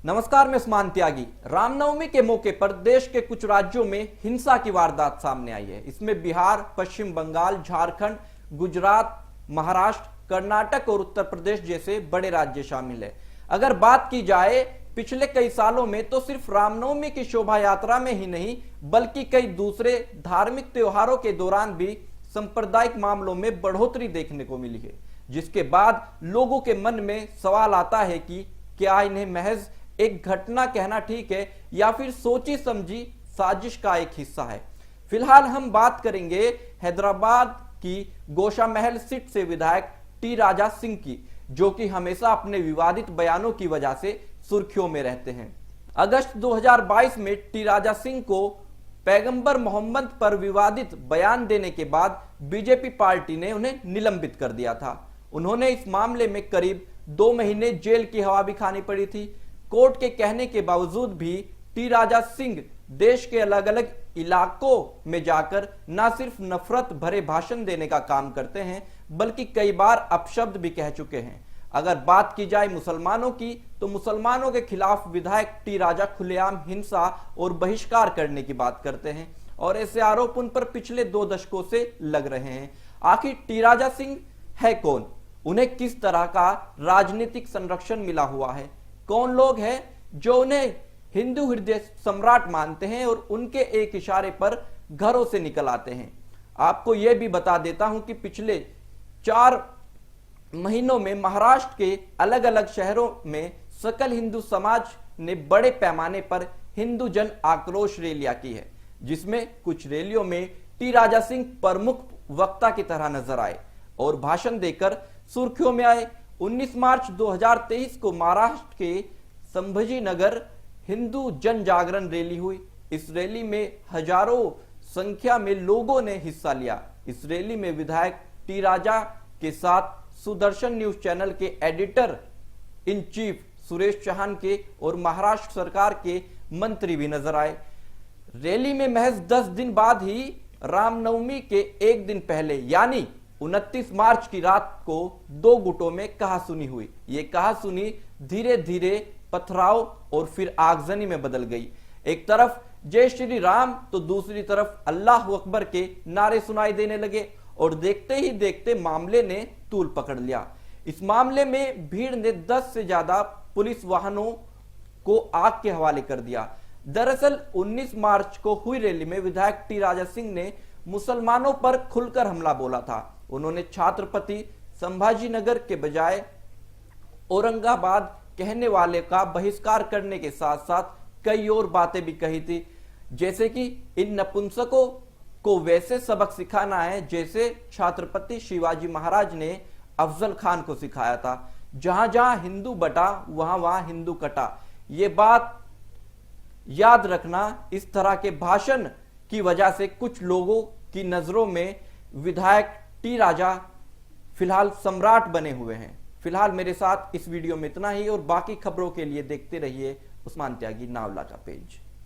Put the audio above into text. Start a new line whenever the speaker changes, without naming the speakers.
नमस्कार, मैं उस्मान त्यागी। रामनवमी के मौके पर देश के कुछ राज्यों में हिंसा की वारदात सामने आई है। इसमें बिहार, पश्चिम बंगाल, झारखंड, गुजरात, महाराष्ट्र, कर्नाटक और उत्तर प्रदेश जैसे बड़े राज्य शामिल है। अगर बात की जाए पिछले कई सालों में, तो सिर्फ रामनवमी की शोभा यात्रा में ही नहीं बल्कि कई दूसरे धार्मिक त्योहारों के दौरान भी सांप्रदायिक मामलों में बढ़ोतरी देखने को मिली है, जिसके बाद लोगों के मन में सवाल आता है कि क्या इन्हें महज एक घटना कहना ठीक है या फिर सोची समझी साजिश का एक हिस्सा है। फिलहाल हम बात करेंगे हैदराबाद की गोशामहल सीट से विधायक टी राजा सिंह की, जो कि हमेशा अपने विवादित बयानों की वजह से सुर्खियों में रहते हैं। अगस्त 2022 में टी राजा सिंह को पैगंबर मोहम्मद पर विवादित बयान देने के बाद बीजेपी पार्टी ने उन्हें निलंबित कर दिया था। उन्होंने इस मामले में करीब 2 महीने जेल की हवा भी खानी पड़ी थी। कोर्ट के कहने के बावजूद भी टी राजा सिंह देश के अलग अलग इलाकों में जाकर न सिर्फ नफरत भरे भाषण देने का काम करते हैं, बल्कि कई बार अपशब्द भी कह चुके हैं। अगर बात की जाए मुसलमानों की, तो मुसलमानों के खिलाफ विधायक टी राजा खुलेआम हिंसा और बहिष्कार करने की बात करते हैं और ऐसे आरोप उन पर पिछले 2 दशकों से लग रहे हैं। आखिर टी राजा सिंह है कौन? उन्हें किस तरह का राजनीतिक संरक्षण मिला हुआ है? कौन लोग हैं जो उन्हें हिंदू हृदय सम्राट मानते हैं और उनके एक इशारे पर घरों से निकल आते हैं? आपको यह भी बता देता हूं कि पिछले 4 महीनों में महाराष्ट्र के अलग अलग शहरों में सकल हिंदू समाज ने बड़े पैमाने पर हिंदू जन आक्रोश रैलियां की है, जिसमें कुछ रैलियों में टी राजा सिंह प्रमुख वक्ता की तरह नजर आए और भाषण देकर सुर्खियों में आए। 19 मार्च 2023 को महाराष्ट्र के संभाजी नगर हिंदू जन जागरण रैली हुई। इस रैली में हजारों संख्या में लोगों ने हिस्सा लिया। इस रैली में विधायक टी राजा के साथ सुदर्शन न्यूज चैनल के editor in chief Suresh Chauhan के और महाराष्ट्र सरकार के मंत्री भी नजर आए। रैली में महज 10 दिन बाद ही रामनवमी के एक दिन पहले यानी 29 मार्च की रात को 2 गुटों में कहासुनी हुई। ये कहासुनी धीरे धीरे पथराव और फिर आगजनी में बदल गई। एक तरफ जय श्री राम तो दूसरी तरफ अल्लाह अकबर के नारे सुनाई देने लगे और देखते ही देखते मामले ने तूल पकड़ लिया। इस मामले में भीड़ ने 10 से ज्यादा पुलिस वाहनों को आग के हवाले कर दिया। दरअसल 19 मार्च को हुई रैली में विधायक टी राजा सिंह ने मुसलमानों पर खुलकर हमला बोला था। उन्होंने छत्रपति संभाजी नगर के बजाय औरंगाबाद कहने वाले का बहिष्कार करने के साथ साथ कई और बातें भी कही थी, जैसे कि इन नपुंसकों को वैसे सबक सिखाना है जैसे छत्रपति शिवाजी महाराज ने अफजल खान को सिखाया था। जहां जहां हिंदू बटा वहां वहां हिंदू कटा। ये बात याद रखना। इस तरह के भाषण की वजह से कुछ लोगों की नजरों में विधायक टी राजा फिलहाल सम्राट बने हुए हैं। फिलहाल मेरे साथ इस वीडियो में इतना ही और बाकी खबरों के लिए देखते रहिए उस्मान त्यागी नावला का पेज।